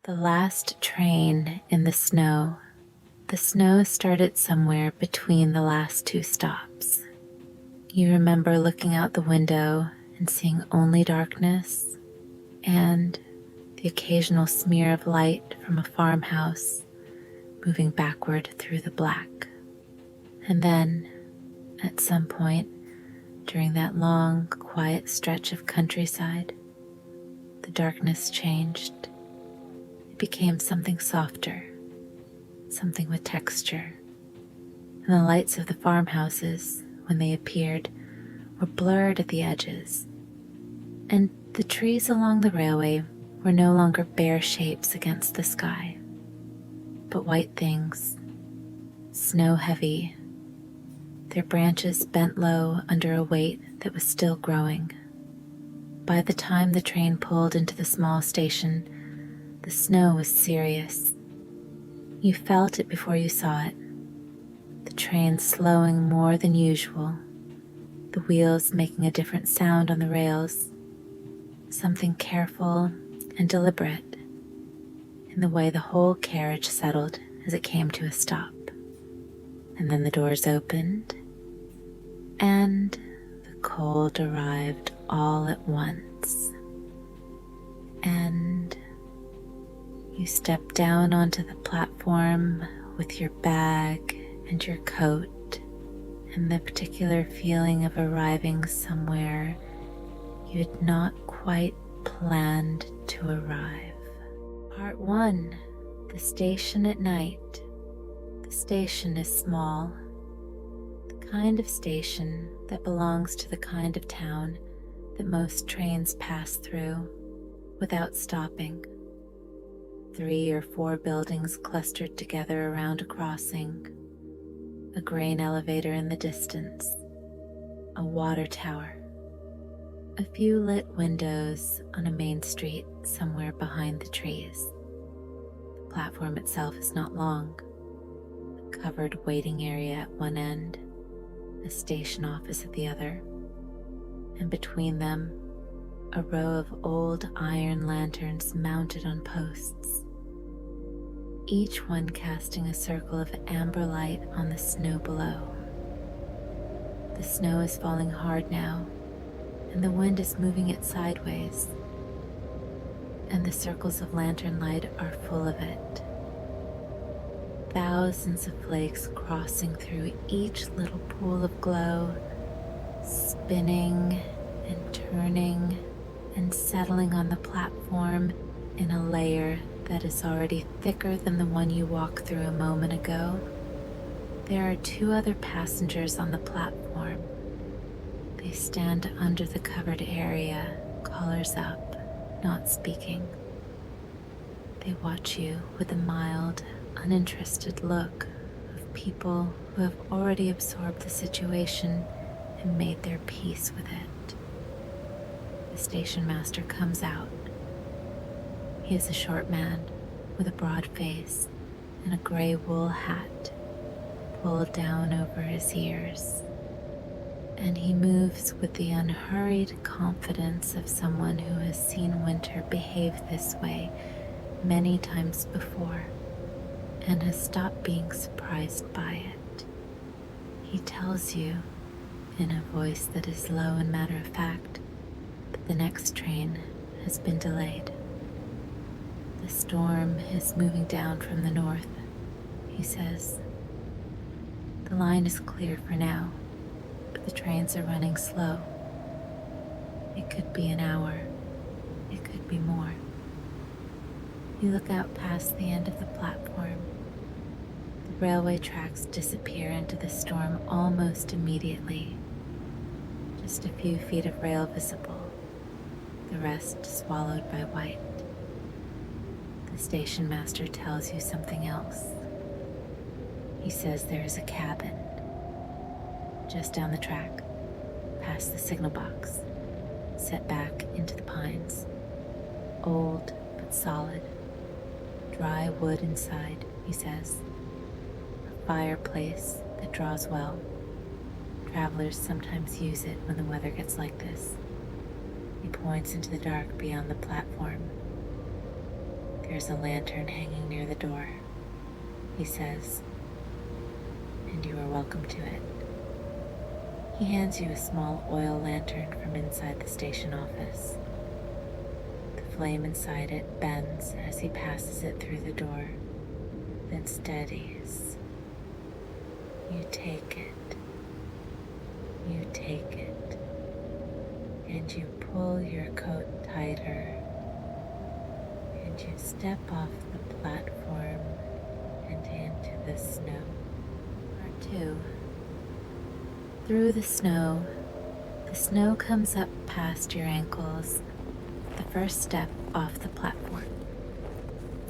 The last train in the snow. The snow started somewhere between the last two stops. You remember looking out the window and seeing only darkness and the occasional smear of light from a farmhouse moving backward through the black. And then, at some point during that long, quiet stretch of countryside, the darkness changed. It became something softer, something with texture, and the lights of the farmhouses, when they appeared, were blurred at the edges, and the trees along the railway were no longer bare shapes against the sky, but white things, snow-heavy, their branches bent low under a weight that was still growing. By the time the train pulled into the small station, the snow was serious. You felt it before you saw it, the train slowing more than usual, the wheels making a different sound on the rails, something careful and deliberate in the way the whole carriage settled as it came to a stop. And then the doors opened, and the cold arrived all at once. And you stepped down onto the platform with your bag and your coat and the particular feeling of arriving somewhere you had not quite planned to arrive. Part 1. The station at night. The station is small. The kind of station that belongs to the kind of town that most trains pass through without stopping. 3 or 4 buildings clustered together around a crossing, a grain elevator in the distance, a water tower, a few lit windows on a main street somewhere behind the trees. The platform itself is not long, a covered waiting area at one end, a station office at the other, and between them, a row of old iron lanterns mounted on posts, each one casting a circle of amber light on the snow below. The snow is falling hard now, and the wind is moving it sideways, and the circles of lantern light are full of it. Thousands of flakes crossing through each little pool of glow, spinning and turning and settling on the platform in a layer that is already thicker than the one you walked through a moment ago. There are 2 other passengers on the platform. They stand under the covered area, collars up, not speaking. They watch you with a mild, uninterested look of people who have already absorbed the situation and made their peace with it. The station master comes out. He is a short man with a broad face and a gray wool hat pulled down over his ears. And he moves with the unhurried confidence of someone who has seen winter behave this way many times before and has stopped being surprised by it. He tells you, in a voice that is low and matter-of-fact, that the next train has been delayed. The storm is moving down from the north, he says. The line is clear for now, but the trains are running slow. It could be an hour. It could be more. You look out past the end of the platform. The railway tracks disappear into the storm almost immediately. Just a few feet of rail visible, the rest swallowed by white. The station master tells you something else. He says there is a cabin just down the track, past the signal box, set back into the pines. Old but solid. Dry wood inside, he says. A fireplace that draws well. Travelers sometimes use it when the weather gets like this. He points into the dark beyond the platform. There's a lantern hanging near the door, he says, and you are welcome to it. He hands you a small oil lantern from inside the station office. The flame inside it bends as he passes it through the door, then steadies. You take it. You take it. And you pull your coat tighter. And you step off the platform and into the snow. Part 2. Through the snow comes up past your ankles, the first step off the platform.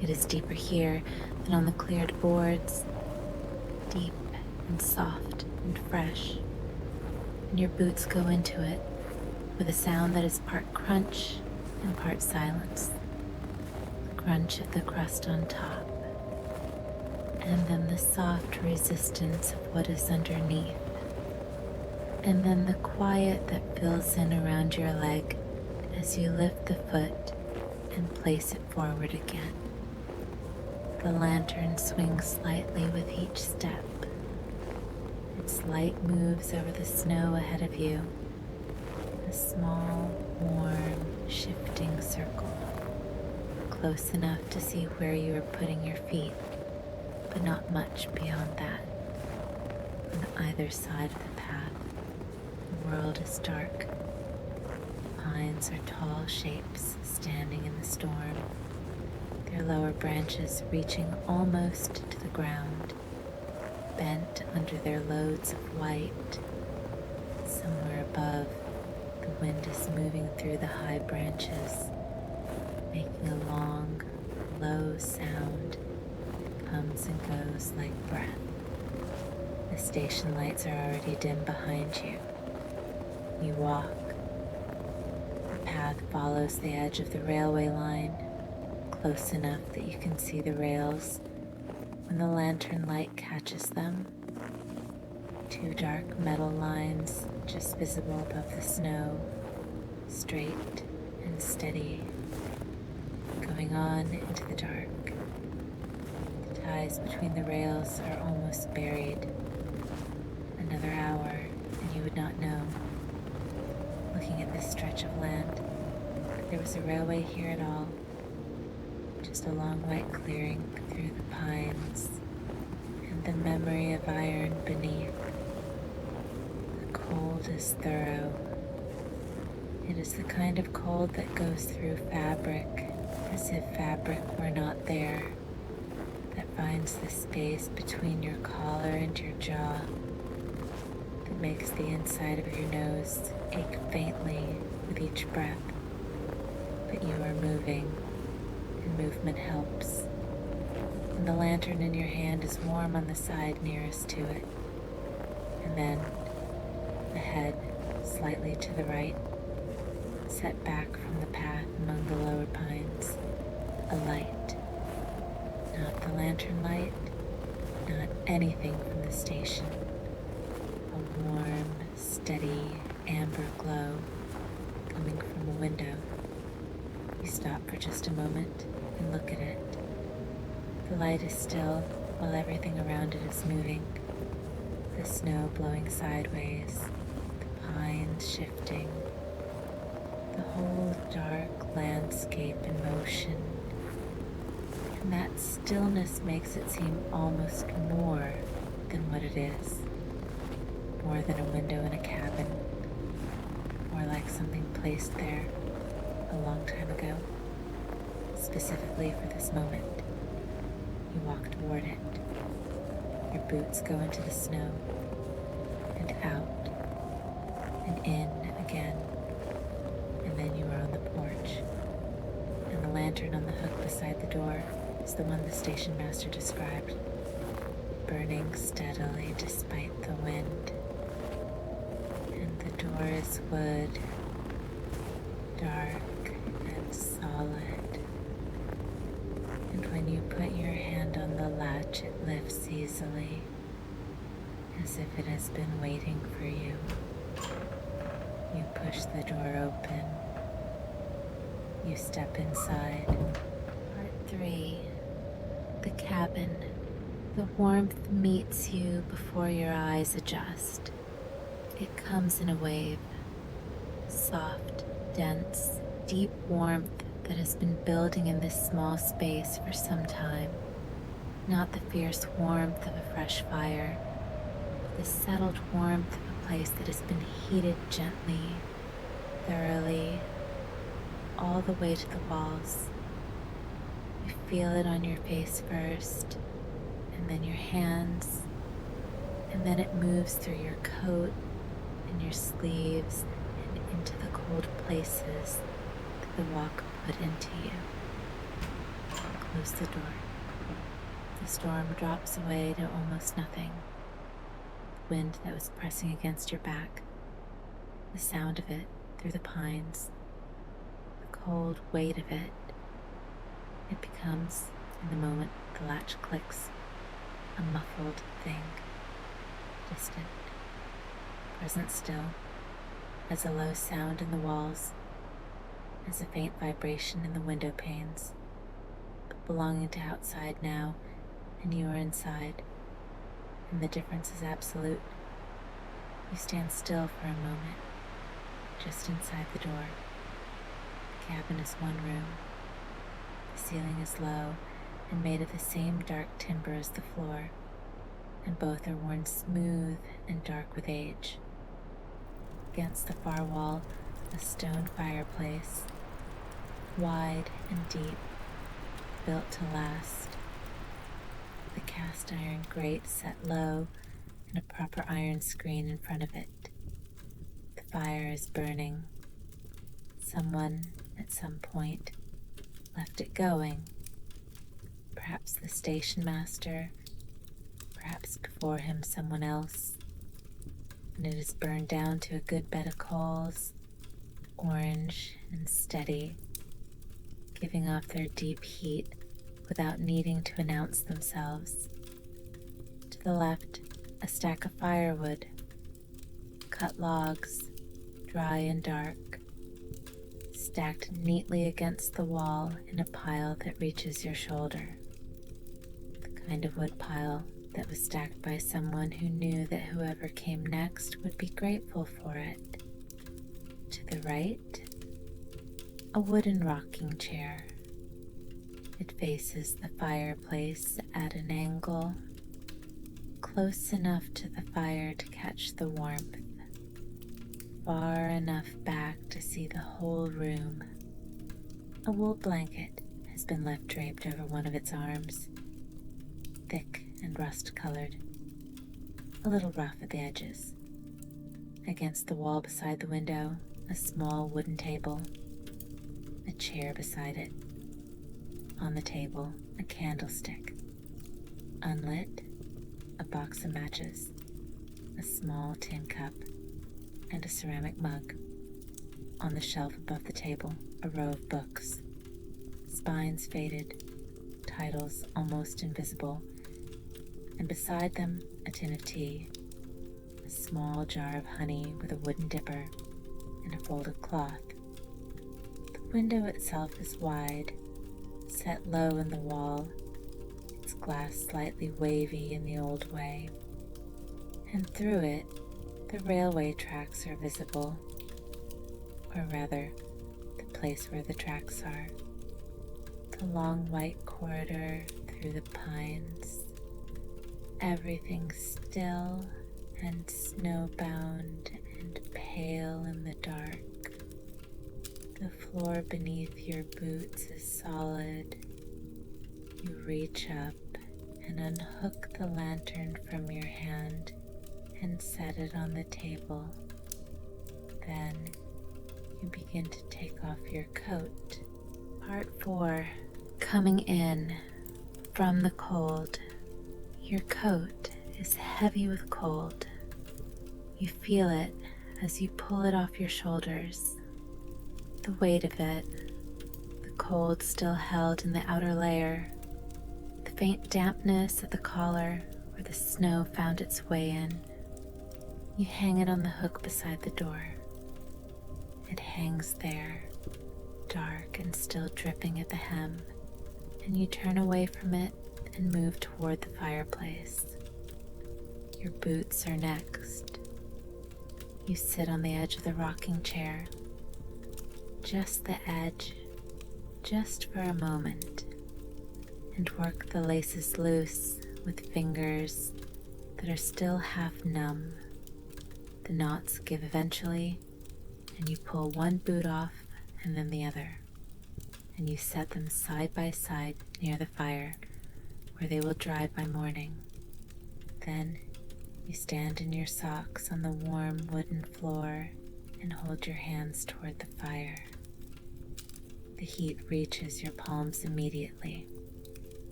It is deeper here than on the cleared boards, deep and soft and fresh, and your boots go into it with a sound that is part crunch and part silence. The crunch of the crust on top, and then the soft resistance of what is underneath, and then the quiet that fills in around your leg as you lift the foot and place it forward again. The lantern swings slightly with each step. Its light moves over the snow ahead of you, a small, warm, shifting circle, close enough to see where you are putting your feet, but not much beyond that. On either side of the path, the world is dark. Pines are tall shapes standing in the storm, their lower branches reaching almost to the ground, bent under their loads of white. Somewhere above, the wind is moving through the high branches, making a long, low sound that comes and goes like breath. The station lights are already dim behind you. You walk. The path follows the edge of the railway line, close enough that you can see the rails when the lantern light catches them. Two dark metal lines just visible above the snow, straight and steady, going on into the dark. The ties between the rails are almost buried. Another hour and you would not know, looking at this stretch of land, that there was a railway here at all. Just a long white clearing through the pines, and the memory of iron beneath. The cold is thorough. It is the kind of cold that goes through fabric, as if fabric were not there, that finds the space between your collar and your jaw, that makes the inside of your nose ache faintly with each breath. But you are moving, and movement helps. And the lantern in your hand is warm on the side nearest to it. And then, ahead, slightly to the right, set back from the path among the lower pines, a light. Not the lantern light, not anything from the station. A warm, steady, amber glow coming from a window. You stop for just a moment and look at it. The light is still while everything around it is moving. The snow blowing sideways, the pines shifting, the whole dark landscape in motion. And that stillness makes it seem almost more than what it is. More than a window in a cabin, more like something placed there a long time ago, specifically for this moment. You walk toward it. Your boots go into the snow, and out, and in again, and then you are on the porch, and the lantern on the hook beside the door is the one the station master described, burning steadily despite the wind. And the door is wood, dark and solid. And when you put your hand on the latch, it lifts easily, as if it has been waiting for you. You push the door open. You step inside. Part 3. The cabin. The warmth meets you before your eyes adjust. It comes in a wave. Soft, dense, deep warmth that has been building in this small space for some time. Not the fierce warmth of a fresh fire, but the settled warmth of a place that has been heated gently, thoroughly, all the way to the walls. You feel it on your face first, and then your hands, and then it moves through your coat and your sleeves and into the cold places that the walk put into you. Close the door. The storm drops away to almost nothing. The wind that was pressing against your back, the sound of it through the pines, the cold weight of it. It becomes, in the moment the latch clicks, a muffled thing, distant, present still, as a low sound in the walls, as a faint vibration in the window panes, but belonging to outside now, and you are inside, and the difference is absolute. You stand still for a moment, just inside the door. The cabin is one room. The ceiling is low and made of the same dark timber as the floor, and both are worn smooth and dark with age. Against the far wall, a stone fireplace, wide and deep, built to last. The cast iron grate set low and a proper iron screen in front of it. The fire is burning. Someone, at some point, left it going. Perhaps the station master, perhaps before him someone else, and it is burned down to a good bed of coals, orange and steady, giving off their deep heat without needing to announce themselves. To the left, a stack of firewood, cut logs, dry and dark, stacked neatly against the wall in a pile that reaches your shoulder. The kind of wood pile that was stacked by someone who knew that whoever came next would be grateful for it. To the right, a wooden rocking chair. It faces the fireplace at an angle, close enough to the fire to catch the warmth, far enough back to see the whole room. A wool blanket has been left draped over one of its arms, thick and rust-colored, a little rough at the edges. Against the wall beside the window, a small wooden table, a chair beside it. On the table, a candlestick. Unlit, a box of matches, a small tin cup, and a ceramic mug. On the shelf above the table, a row of books. Spines faded, titles almost invisible, and beside them, a tin of tea, a small jar of honey with a wooden dipper, and a folded cloth. The window itself is wide, set low in the wall, its glass slightly wavy in the old way, and through it the railway tracks are visible, or rather, the place where the tracks are, the long white corridor through the pines, everything still and snowbound and pale in the dark. The floor beneath your boots is solid. You reach up and unhook the lantern from your hand and set it on the table. Then you begin to take off your coat. Part 4. Coming in from the cold. Your coat is heavy with cold. You feel it as you pull it off your shoulders. The weight of it, the cold still held in the outer layer, the faint dampness at the collar where the snow found its way in. You hang it on the hook beside the door. It hangs there, dark and still dripping at the hem, Then you turn away from it and move toward the fireplace. Your boots are next. You sit on the edge of the rocking chair, just the edge, just for a moment, and work the laces loose with fingers that are still half numb. The knots give eventually, and you pull one boot off and then the other, and you set them side by side near the fire where they will dry by morning. Then you stand in your socks on the warm wooden floor and hold your hands toward the fire. The heat reaches your palms immediately.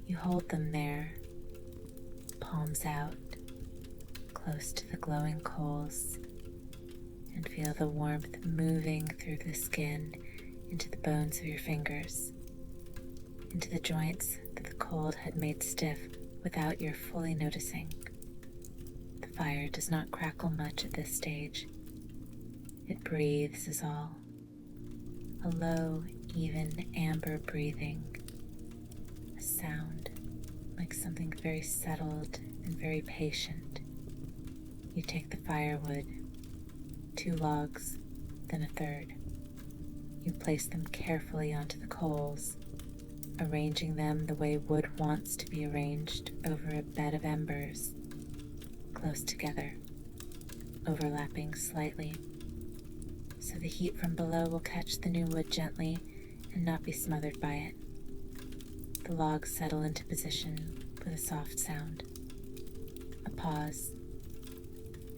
You hold them there, palms out, close to the glowing coals, and feel the warmth moving through the skin into the bones of your fingers, into the joints that the cold had made stiff without your fully noticing. The fire does not crackle much at this stage. It breathes is all. A low, even amber breathing. A sound like something very settled and very patient. You take the firewood, 2 logs, then a third. You place them carefully onto the coals, arranging them the way wood wants to be arranged over a bed of embers, close together, overlapping slightly, so the heat from below will catch the new wood gently and not be smothered by it. The logs settle into position with a soft sound, a pause,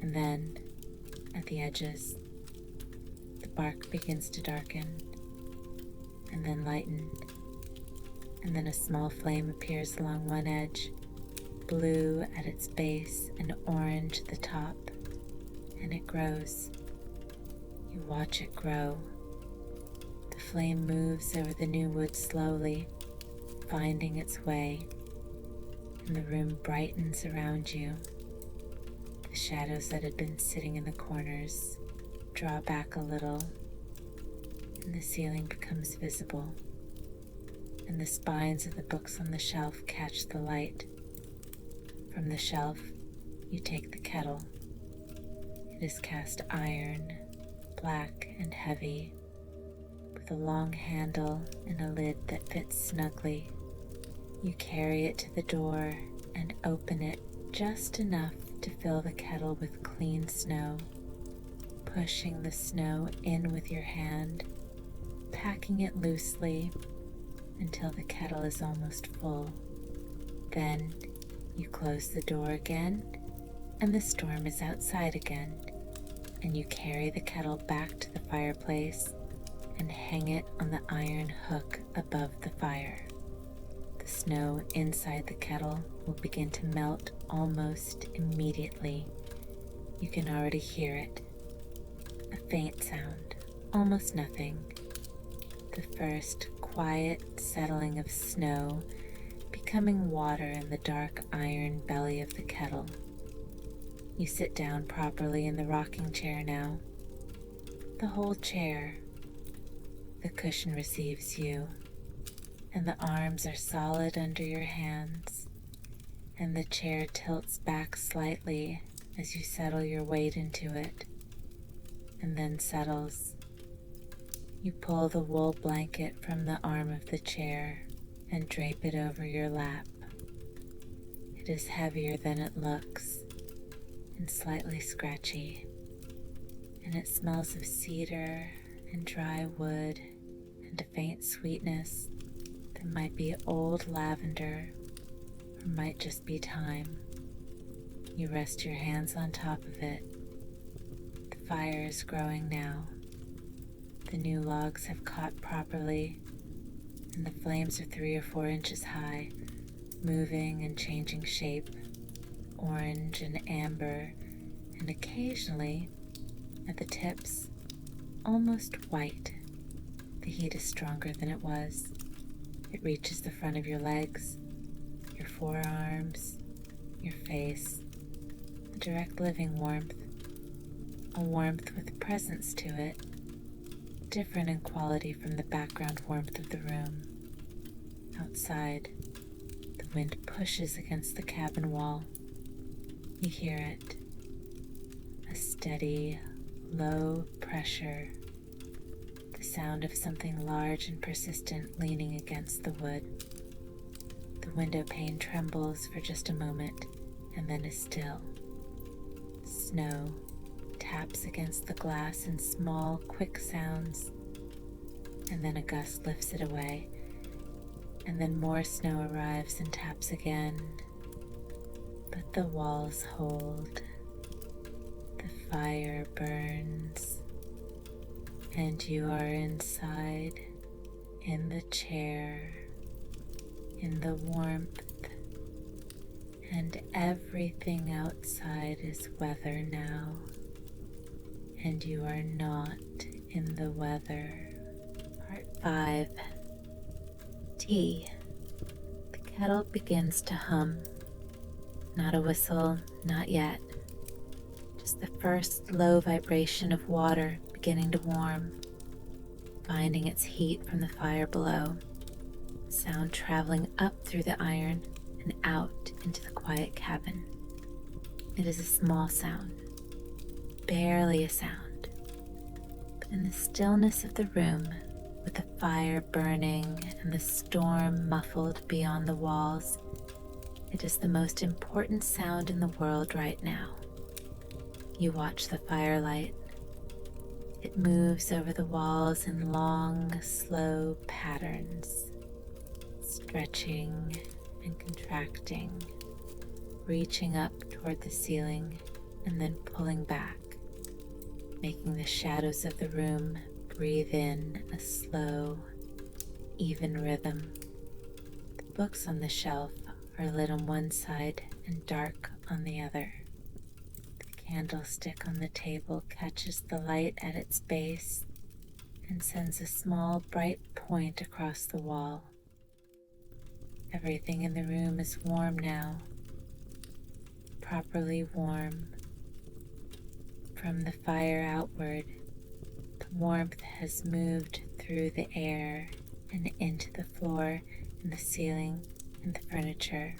and then, at the edges, the bark begins to darken, and then lighten, and then a small flame appears along one edge, blue at its base and orange at the top, and it grows. You watch it grow. The flame moves over the new wood slowly, finding its way, and the room brightens around you. The shadows that had been sitting in the corners draw back a little, and the ceiling becomes visible, and the spines of the books on the shelf catch the light. From the shelf, you take the kettle. It is cast iron, black and heavy, with a long handle and a lid that fits snugly. You carry it to the door and open it just enough to fill the kettle with clean snow, pushing the snow in with your hand, packing it loosely until the kettle is almost full. Then you close the door again, and the storm is outside again, and you carry the kettle back to the fireplace and hang it on the iron hook above the fire. The snow inside the kettle will begin to melt almost immediately. You can already hear it. A faint sound, almost nothing. The first quiet settling of snow becoming water in the dark iron belly of the kettle. You sit down properly in the rocking chair now. The whole chair. The cushion receives you, and the arms are solid under your hands, and the chair tilts back slightly as you settle your weight into it, and then settles. You pull the wool blanket from the arm of the chair and drape it over your lap. It is heavier than it looks and slightly scratchy, and it smells of cedar and dry wood and a faint sweetness that might be old lavender or might just be thyme. You rest your hands on top of it. The fire is growing now. The new logs have caught properly, and the flames are 3 or 4 inches high, moving and changing shape, orange and amber, and occasionally, at the tips, almost white. The heat is stronger than it was. It reaches the front of your legs, your forearms, your face, a direct living warmth, a warmth with presence to it, different in quality from the background warmth of the room. Outside, the wind pushes against the cabin wall. You hear it, a steady, low pressure, the sound of something large and persistent leaning against the wood. The window pane trembles for just a moment and then is still. Snow taps against the glass in small, quick sounds, and then a gust lifts it away, and then more snow arrives and taps again. But the walls hold, the fire burns, and you are inside, in the chair, in the warmth, and everything outside is weather now, and you are not in the weather. Part 5. Tea. The kettle begins to hum. Not a whistle, not yet. Just the first low vibration of water beginning to warm, finding its heat from the fire below. Sound traveling up through the iron and out into the quiet cabin. It is a small sound, barely a sound, but in the stillness of the room, with the fire burning and the storm muffled beyond the walls, it is the most important sound in the world right now. You watch the firelight. It moves over the walls in long, slow patterns, stretching and contracting, reaching up toward the ceiling and then pulling back, making the shadows of the room breathe in a slow, even rhythm. The books on the shelf are lit on one side and dark on the other. The candlestick on the table catches the light at its base and sends a small bright point across the wall. Everything in the room is warm now, properly warm. From the fire outward, the warmth has moved through the air and into the floor and the ceiling and the furniture.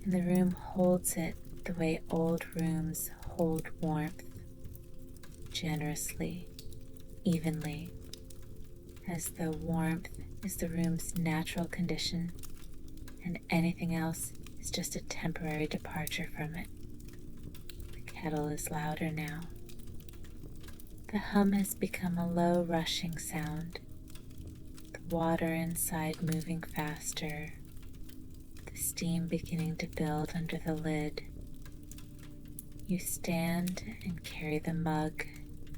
And the room holds it the way old rooms hold warmth, generously, evenly, as though warmth is the room's natural condition and anything else is just a temporary departure from it. The kettle is louder now. The hum has become a low rushing sound, the water inside moving faster, the steam beginning to build under the lid. You stand and carry the mug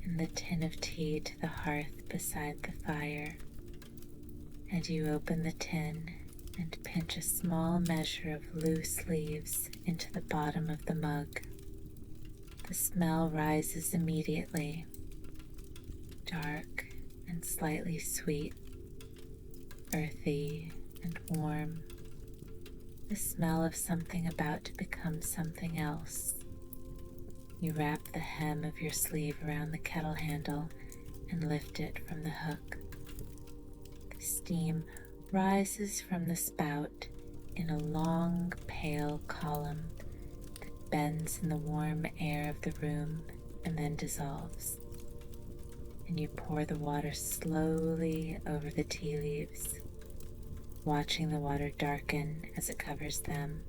and the tin of tea to the hearth beside the fire, and you open the tin and pinch a small measure of loose leaves into the bottom of the mug. The smell rises immediately, dark and slightly sweet, earthy and warm, the smell of something about to become something else. You wrap the hem of your sleeve around the kettle handle and lift it from the hook. The steam rises from the spout in a long, pale column that bends in the warm air of the room and then dissolves. And you pour the water slowly over the tea leaves, watching the water darken as it covers them,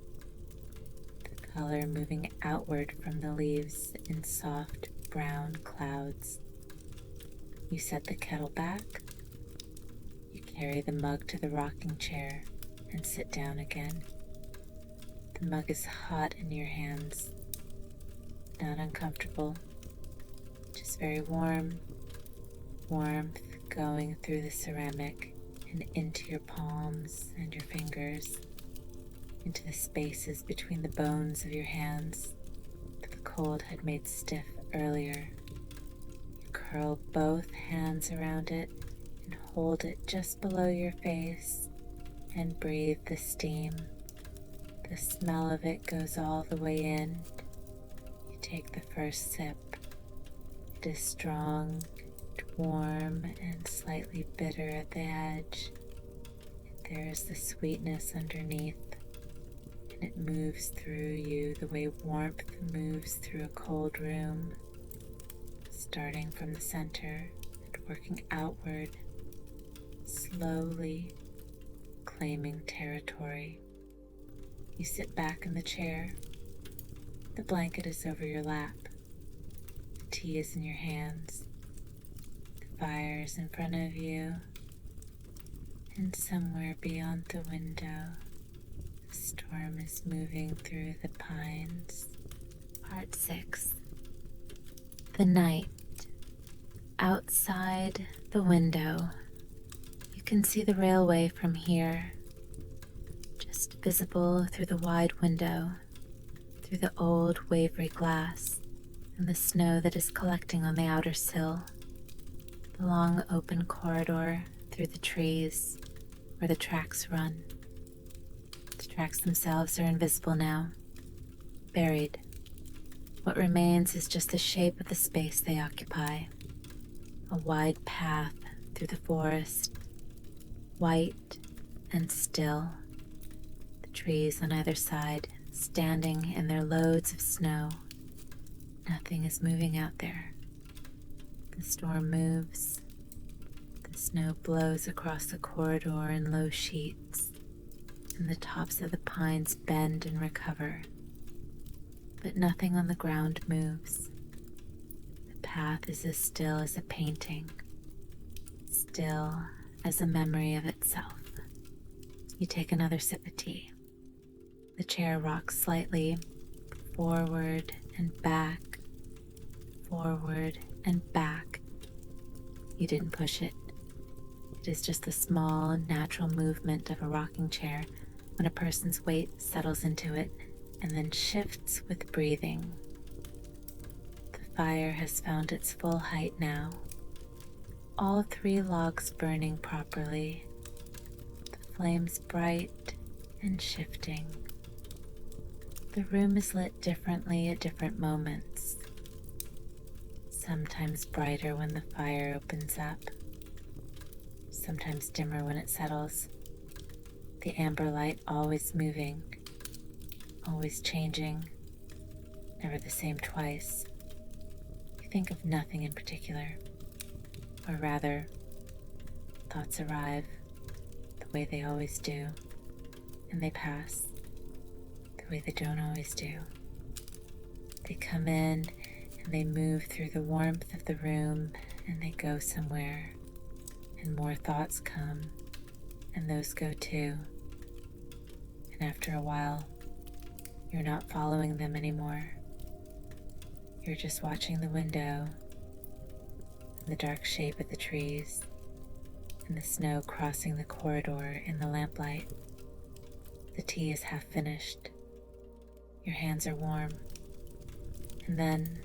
the color moving outward from the leaves in soft brown clouds. You set the kettle back. You carry the mug to the rocking chair and sit down again. The mug is hot in your hands, not uncomfortable, just very warm, warmth going through the ceramic and into your palms and your fingers, into the spaces between the bones of your hands that the cold had made stiff earlier. You curl both hands around it and hold it just below your face and breathe the steam. The smell of it goes all the way in. You take the first sip. It is strong, warm, and slightly bitter at the edge. It There is the sweetness underneath, and it moves through you the way warmth moves through a cold room, starting from the center and working outward, slowly claiming territory. You sit back in the chair. The blanket is over your lap. The tea is in your hands. The fire is in front of you. And somewhere beyond the window, the storm is moving through the pines. Part 6. The night. Outside the window, you can see the railway from here, just visible through the wide window, through the old wavery glass and the snow that is collecting on the outer sill. The long open corridor through the trees where the tracks run. The tracks themselves are invisible now, buried. What remains is just the shape of the space they occupy. A wide path through the forest, white and still. The trees on either side standing in their loads of snow. Nothing is moving out there. The storm moves. The snow blows across the corridor in low sheets, and the tops of the pines bend and recover. But nothing on the ground moves. The path is as still as a painting, still as a memory of itself. You take another sip of tea. The chair rocks slightly, forward and back, forward and back. You didn't push it. It is just the small, natural movement of a rocking chair when a person's weight settles into it and then shifts with breathing. The fire has found its full height now. All 3 logs burning properly, the flames bright and shifting. The room is lit differently at different moments, sometimes brighter when the fire opens up, sometimes dimmer when it settles. The amber light always moving, always changing, never the same twice. You think of nothing in particular, or rather, thoughts arrive the way they always do, and they pass the way they don't always do. They come in and they move through the warmth of the room and they go somewhere, and more thoughts come and those go too. And after a while, you're not following them anymore. You're just watching the window and the dark shape of the trees and the snow crossing the corridor in the lamplight. The tea is half finished. Your hands are warm. And then,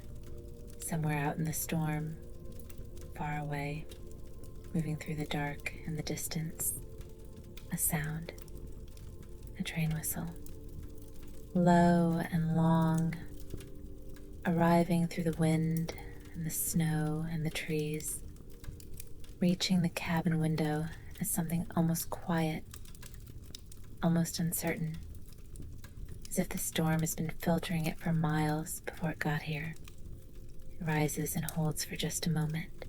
somewhere out in the storm, far away, moving through the dark and the distance, a sound, a train whistle, low and long, arriving through the wind and the snow and the trees, reaching the cabin window as something almost quiet, almost uncertain, as if the storm has been filtering it for miles before it got here. It rises and holds for just a moment.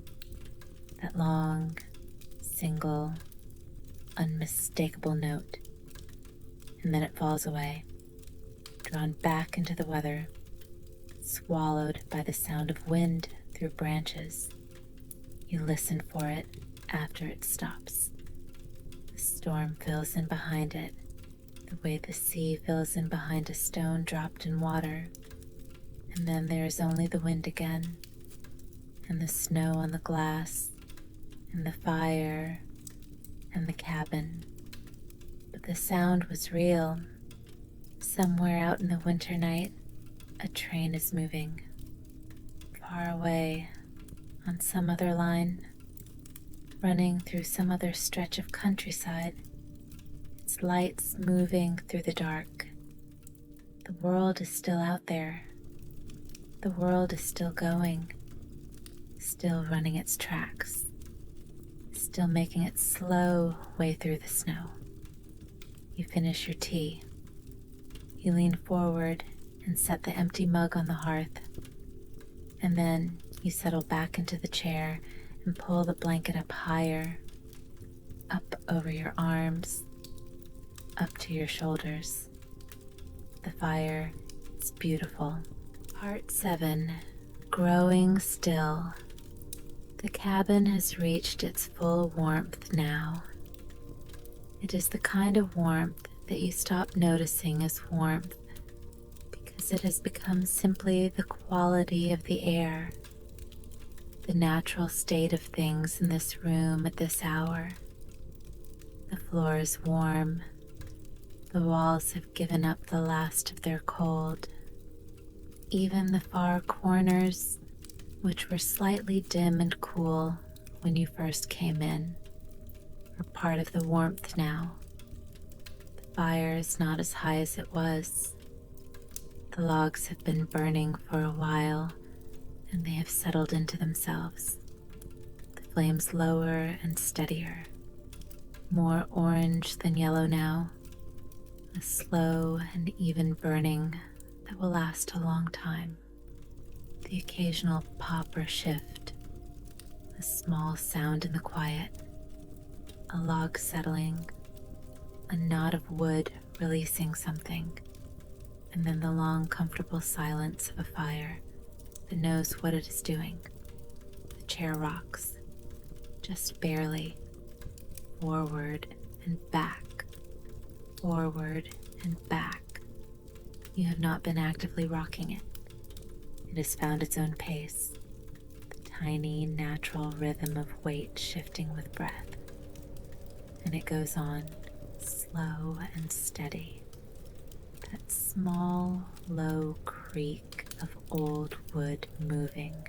That long, single, unmistakable note. And then it falls away, drawn back into the weather, swallowed by the sound of wind through branches. You listen for it after it stops. The storm fills in behind it, the way the sea fills in behind a stone dropped in water. And then there is only the wind again, and the snow on the glass, and the fire, and the cabin. But the sound was real. Somewhere out in the winter night, a train is moving. Far away, on some other line, running through some other stretch of countryside, its lights moving through the dark. The world is still out there. The world is still going, still running its tracks, still making its slow way through the snow. You finish your tea. You lean forward and set the empty mug on the hearth. And then you settle back into the chair and pull the blanket up higher, up over your arms, up to your shoulders. The fire is beautiful. Part 7. Growing still. The cabin has reached its full warmth now. It is the kind of warmth that you stop noticing as warmth because it has become simply the quality of the air, the natural state of things in this room at this hour. The floor is warm. The walls have given up the last of their cold. Even the far corners, which were slightly dim and cool when you first came in, are part of the warmth now. The fire is not as high as it was. The logs have been burning for a while, and they have settled into themselves. The flames lower and steadier, more orange than yellow now, a slow and even burning that will last a long time. The occasional pop or shift, a small sound in the quiet, a log settling, a knot of wood releasing something, and then the long, comfortable silence of a fire that knows what it is doing. The chair rocks, just barely, forward and back, forward and back. You have not been actively rocking it. It has found its own pace, the tiny, natural rhythm of weight shifting with breath. And it goes on, slow and steady. That small, low creak of old wood moving.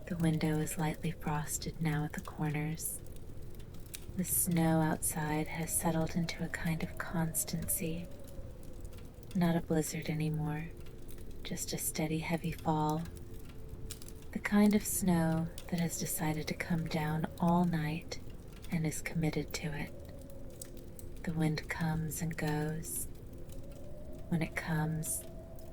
The window is lightly frosted now at the corners. The snow outside has settled into a kind of constancy. Not a blizzard anymore, just a steady, heavy fall. The kind of snow that has decided to come down all night and is committed to it. The wind comes and goes. When it comes,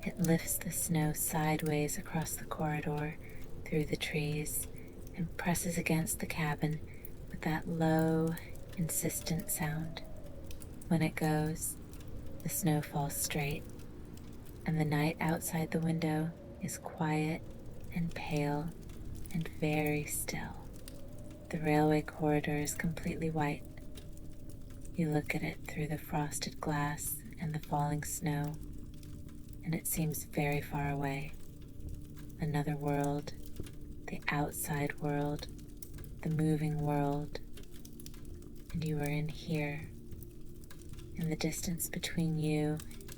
it lifts the snow sideways across the corridor, through the trees, and presses against the cabin with that low, insistent sound. When it goes, the snow falls straight, and the night outside the window is quiet and pale and very still. The railway corridor is completely white. You look at it through the frosted glass and the falling snow, and it seems very far away. Another world, the outside world, the moving world, and you are in here, and the distance between you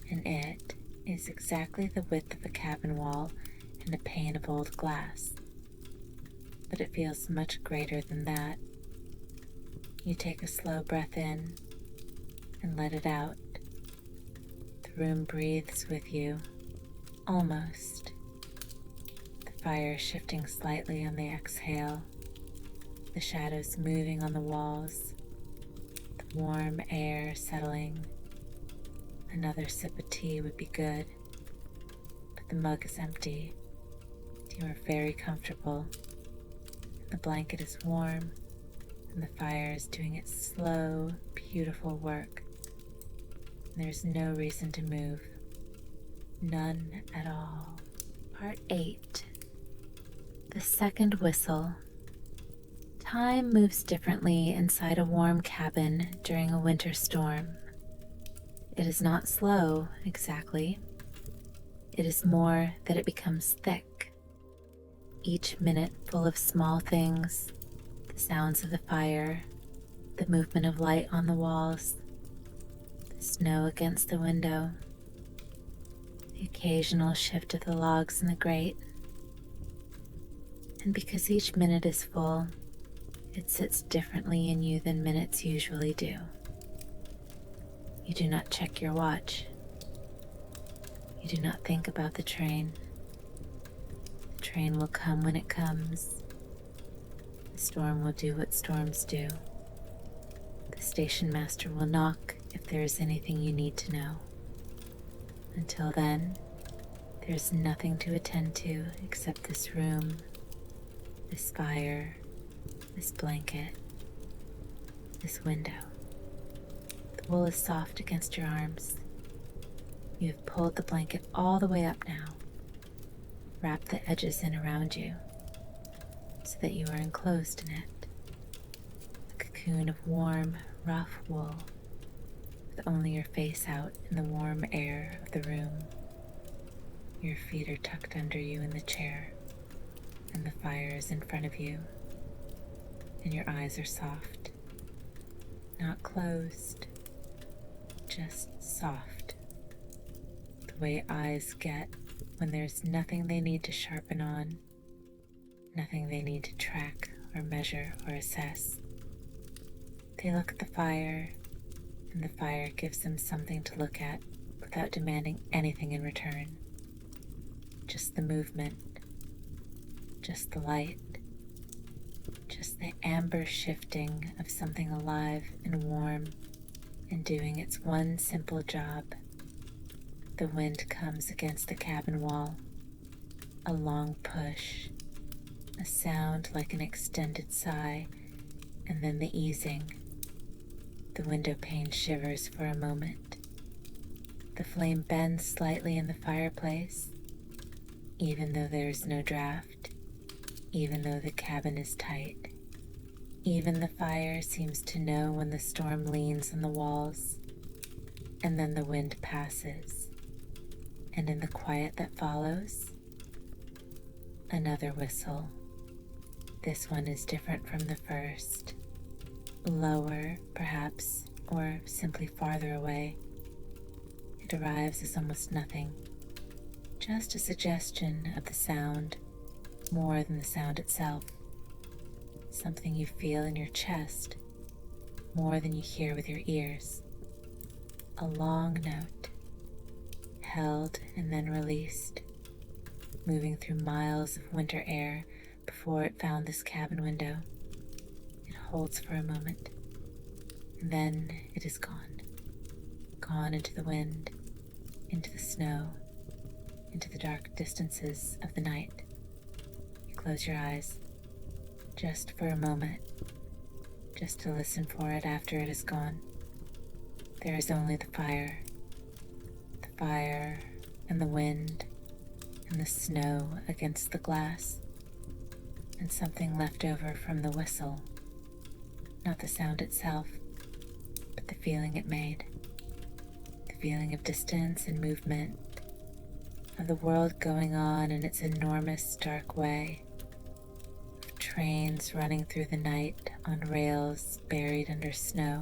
and it is exactly the width of a cabin wall and a pane of old glass. But it feels much greater than that. You take a slow breath in and let it out. The room breathes with you, almost. The fire shifting slightly on the exhale, the shadows moving on the walls, the warm air settling. Another sip of tea would be good, but the mug is empty. You are very comfortable. The blanket is warm, and the fire is doing its slow, beautiful work. There's no reason to move. None at all. Part 8. The second whistle. Time moves differently inside a warm cabin during a winter storm. It is not slow, exactly. It is more that it becomes thick. Each minute full of small things, the sounds of the fire, the movement of light on the walls, the snow against the window, the occasional shift of the logs in the grate. And because each minute is full, it sits differently in you than minutes usually do. You do not check your watch. You do not think about the train. The train will come when it comes. The storm will do what storms do. The station master will knock if there is anything you need to know. Until then, there's nothing to attend to except this room, this fire, this blanket, this window. The wool is soft against your arms. You have pulled the blanket all the way up now. Wrap the edges in around you so that you are enclosed in it. A cocoon of warm, rough wool with only your face out in the warm air of the room. Your feet are tucked under you in the chair, and the fire is in front of you, and your eyes are soft, not closed, just soft, the way eyes get when there's nothing they need to sharpen on, nothing they need to track or measure or assess. They look at the fire, and the fire gives them something to look at without demanding anything in return. Just the movement, just the light, just the amber shifting of something alive and warm and doing its one simple job. The wind comes against the cabin wall, a long push, a sound like an extended sigh, and then the easing. The window pane shivers for a moment. The flame bends slightly in the fireplace, even though there is no draft, even though the cabin is tight. Even the fire seems to know when the storm leans on the walls, and then the wind passes, and in the quiet that follows, another whistle. This one is different from the first, lower perhaps, or simply farther away. It arrives as almost nothing, just a suggestion of the sound, more than the sound itself. Something you feel in your chest, more than you hear with your ears. A long note, held and then released, moving through miles of winter air before it found this cabin window. It holds for a moment, and then it is gone. Gone into the wind, into the snow, into the dark distances of the night. You close your eyes, just for a moment, just to listen for it after it is gone. There is only the fire and the wind and the snow against the glass, and something left over from the whistle. Not the sound itself, but the feeling it made. The feeling of distance and movement, of the world going on in its enormous dark way, of trains running through the night on rails buried under snow,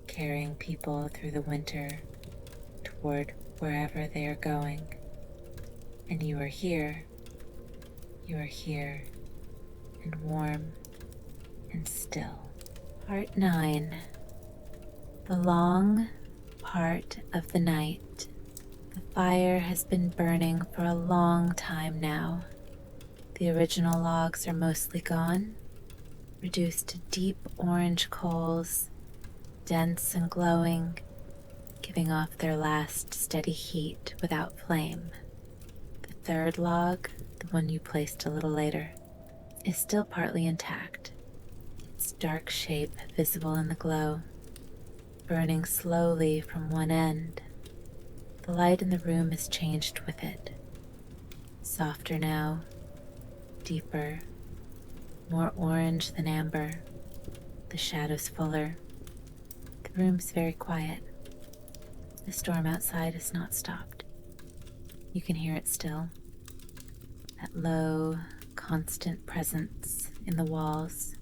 carrying people through the winter toward wherever they are going. And you are here, and warm and still. Part 9. The long part of the night. The fire has been burning for a long time now. The original logs are mostly gone, reduced to deep orange coals, dense and glowing, giving off their last steady heat without flame. The third log, the one you placed a little later, is still partly intact, its dark shape visible in the glow, burning slowly from one end. The light in the room has changed with it. Softer now, deeper, more orange than amber, the shadows fuller. The room's very quiet. The storm outside has not stopped. You can hear it still. That low, constant presence in the walls.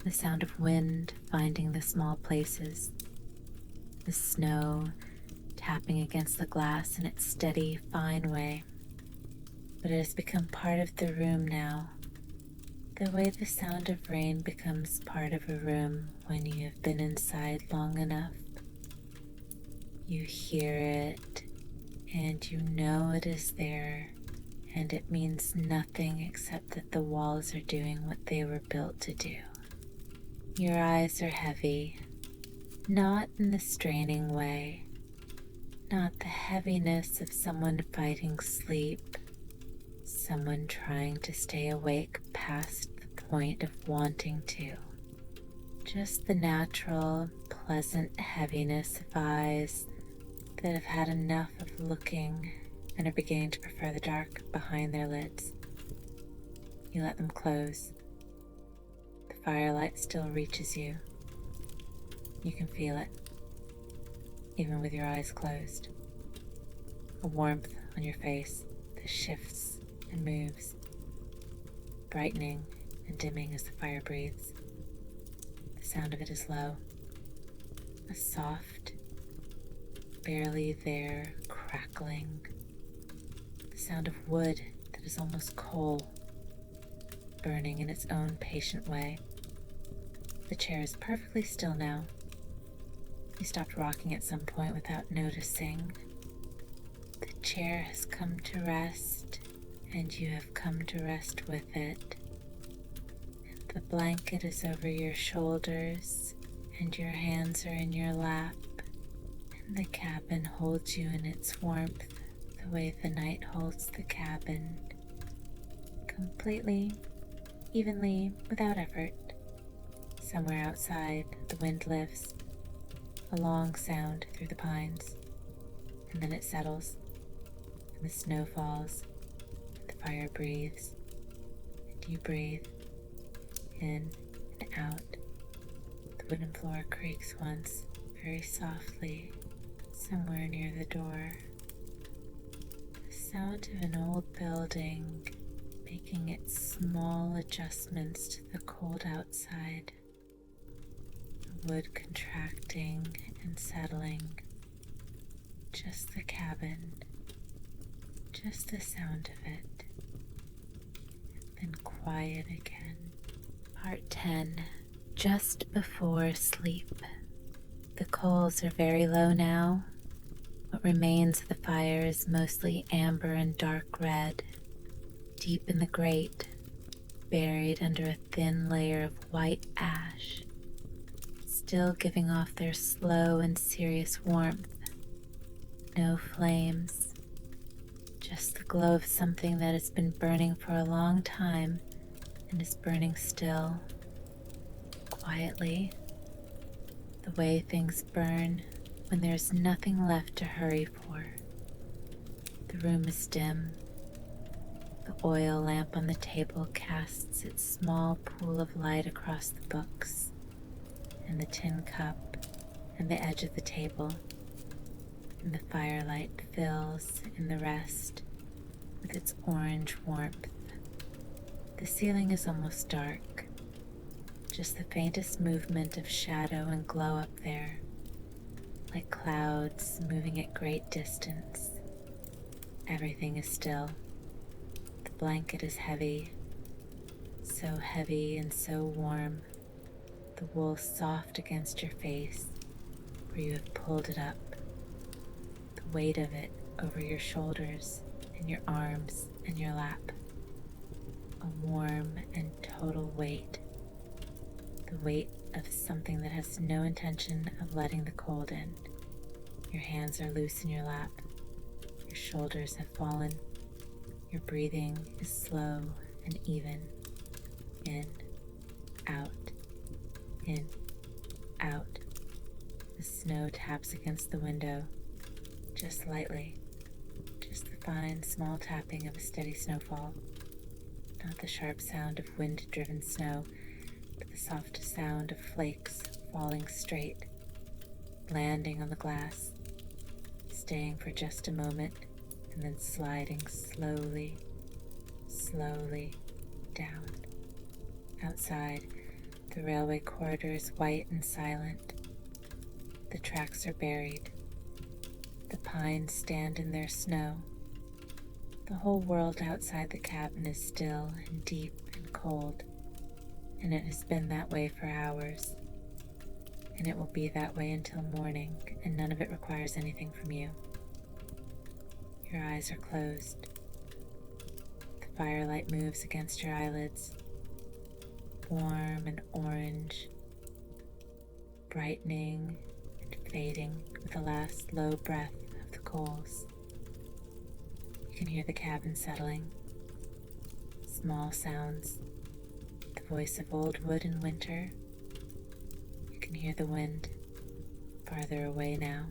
The sound of wind finding the small places. The snow tapping against the glass in its steady, fine way. But it has become part of the room now. The way the sound of rain becomes part of a room when you have been inside long enough. You hear it, and you know it is there, and it means nothing except that the walls are doing what they were built to do. Your eyes are heavy, not in the straining way, not the heaviness of someone fighting sleep, someone trying to stay awake past the point of wanting to. Just the natural, pleasant heaviness of eyes that have had enough of looking and are beginning to prefer the dark behind their lids. You let them close. The firelight still reaches you. You can feel it, even with your eyes closed. A warmth on your face that shifts and moves, brightening and dimming as the fire breathes. The sound of it is low, a soft, barely there crackling, the sound of wood that is almost coal, burning in its own patient way. The chair is perfectly still now. You stopped rocking at some point without noticing. The chair has come to rest, and you have come to rest with it. The blanket is over your shoulders, and your hands are in your lap, and the cabin holds you in its warmth the way the night holds the cabin, completely, evenly, without effort. Somewhere outside, the wind lifts, a long sound through the pines, and then it settles, and the snow falls, and the fire breathes, and you breathe in and out. The wooden floor creaks once, very softly, somewhere near the door. The sound of an old building making its small adjustments to the cold outside. The wood contracting and settling. Just the cabin, just the sound of it, and then quiet again. Part 10. Just before sleep. The coals are very low now. What remains of the fire is mostly amber and dark red, deep in the grate, buried under a thin layer of white ash, still giving off their slow and serious warmth. No flames, just the glow of something that has been burning for a long time and is burning still, quietly, the way things burn when there's nothing left to hurry for. The room is dim. The oil lamp on the table casts its small pool of light across the books and the tin cup and the edge of the table, and the firelight fills in the rest with its orange warmth. The ceiling is almost dark, just the faintest movement of shadow and glow up there, like clouds moving at great distance. Everything is still. The blanket is heavy, so heavy and so warm, the wool soft against your face where you have pulled it up, the weight of it over your shoulders and your arms and your lap. A warm and total weight, the weight of something that has no intention of letting the cold in. Your hands are loose in your lap, your shoulders have fallen, your breathing is slow and even. In, out, in, out. The snow taps against the window, just lightly, just the fine, small tapping of a steady snowfall. Not the sharp sound of wind-driven snow, but the soft sound of flakes falling straight, landing on the glass, staying for just a moment, and then sliding slowly, slowly down. Outside, the railway corridor is white and silent. The tracks are buried. The pines stand in their snow. The whole world outside the cabin is still and deep and cold, and it has been that way for hours, and it will be that way until morning, and none of it requires anything from you. Your eyes are closed. The firelight moves against your eyelids, warm and orange, brightening fading with the last low breath of the coals. You can hear the cabin settling, small sounds, the voice of old wood in winter. You can hear the wind farther away now,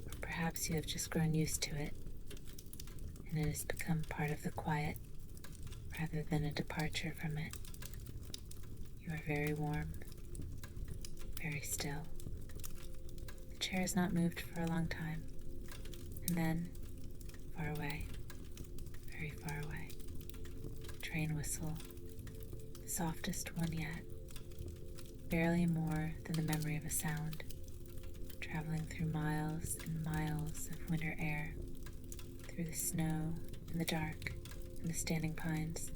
or perhaps you have just grown used to it, and it has become part of the quiet rather than a departure from it. You are very warm, very still. The chair has not moved for a long time, and then, far away, very far away, a train whistle, the softest one yet, barely more than the memory of a sound, traveling through miles and miles of winter air, through the snow and the dark and the standing pines,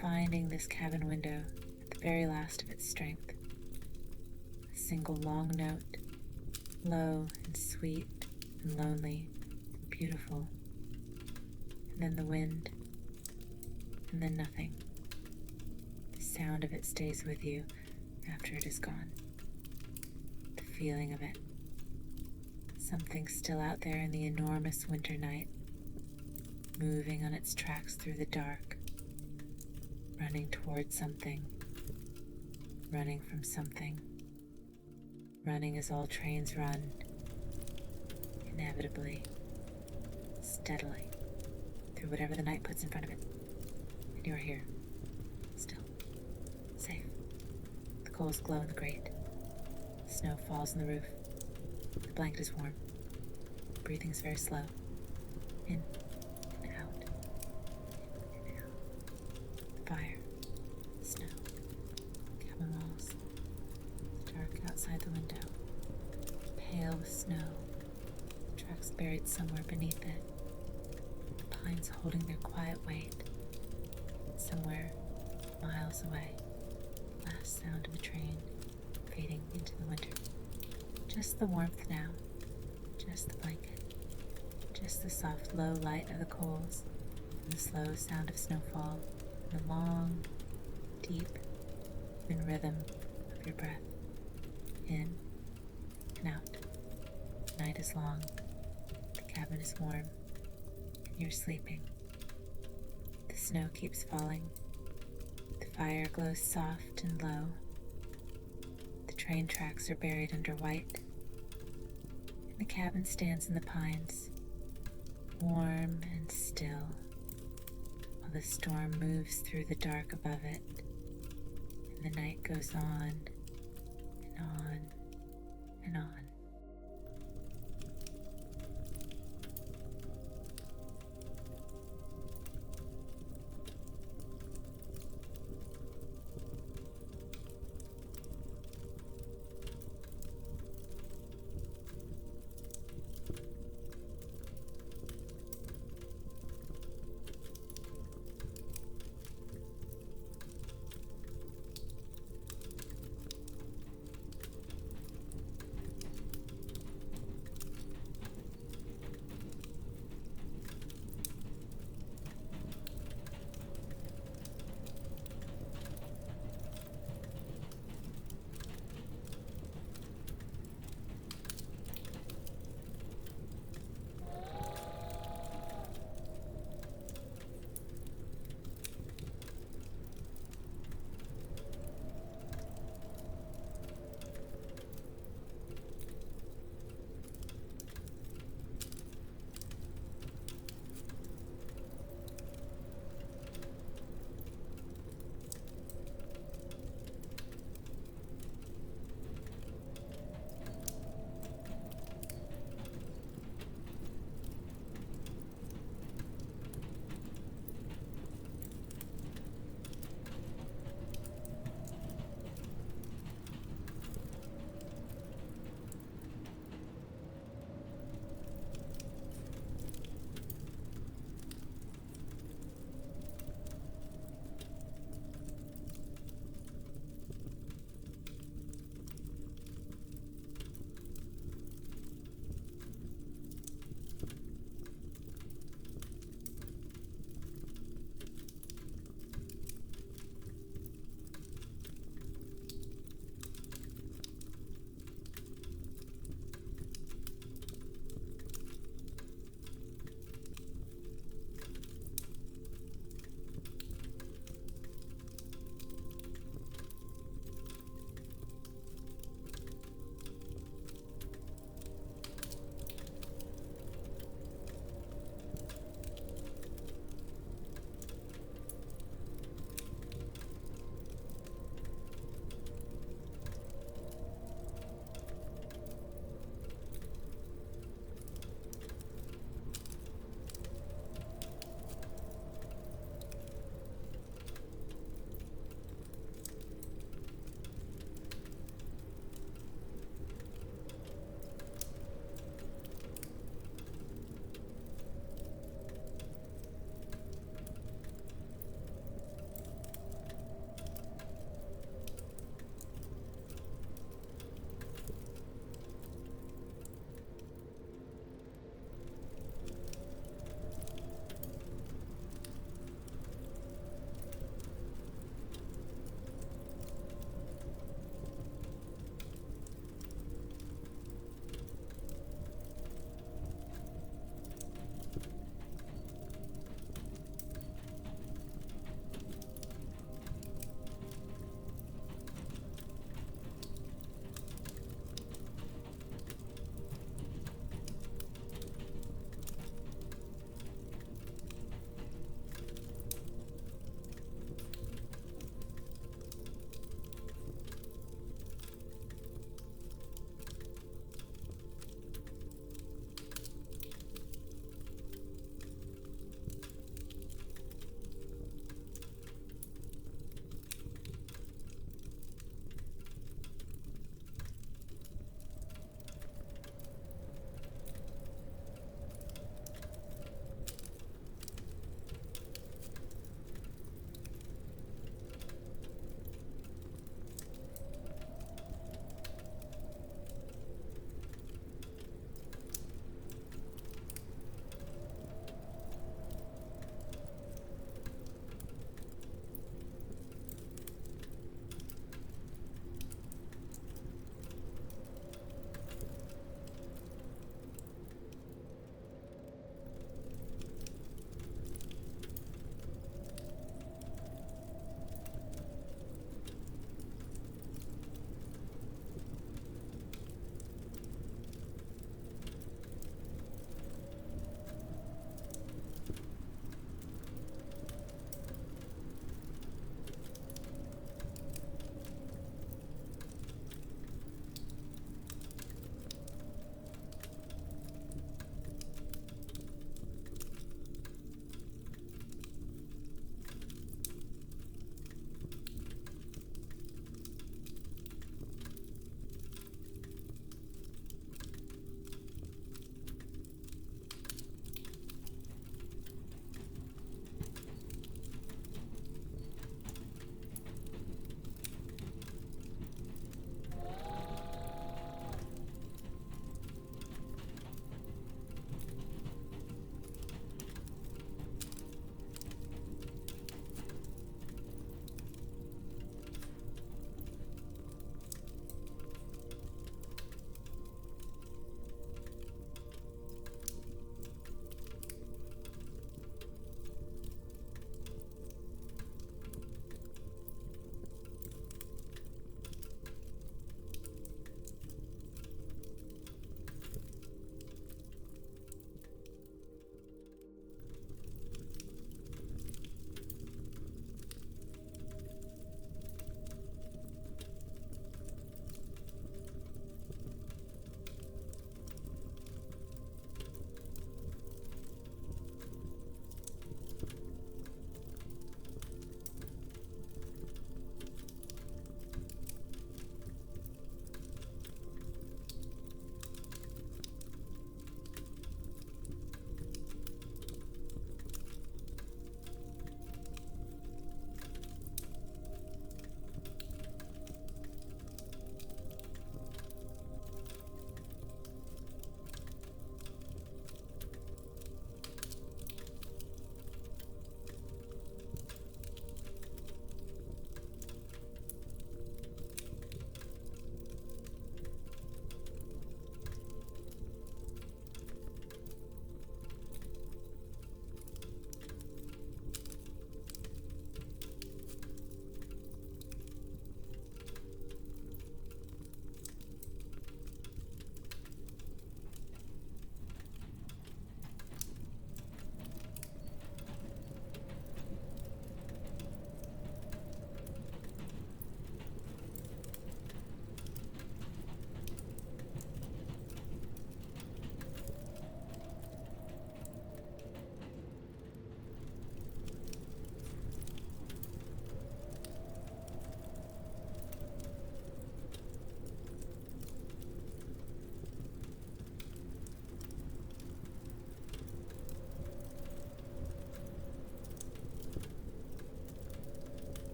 finding this cabin window at the very last of its strength. A single long note, low and sweet and lonely and beautiful, and then the wind, and then nothing. The sound of it stays with you after it is gone. The feeling of it. Something still out there in the enormous winter night, moving on its tracks through the dark, running towards something, running from something, running as all trains run, inevitably, steadily, through whatever the night puts in front of it. And you are here, still, safe. The coals glow in the grate. The snow falls on the roof. The blanket is warm. Breathing is very slow. In and out. In and out. Fire. Snow. Cabin walls. It's dark outside the window. Pale with snow. The tracks buried somewhere beneath it. The pines holding their quiet weight. Somewhere miles away. Last sound of a train fading into the winter. Just the warmth now, just the blanket, just the soft low light of the coals, and the slow sound of snowfall, and the long, deep, even rhythm of your breath, in and out. The night is long, the cabin is warm, and you're sleeping. The snow keeps falling, the fire glows soft and low. The train tracks are buried under white, and the cabin stands in the pines, warm and still, while the storm moves through the dark above it, and the night goes on and on and on.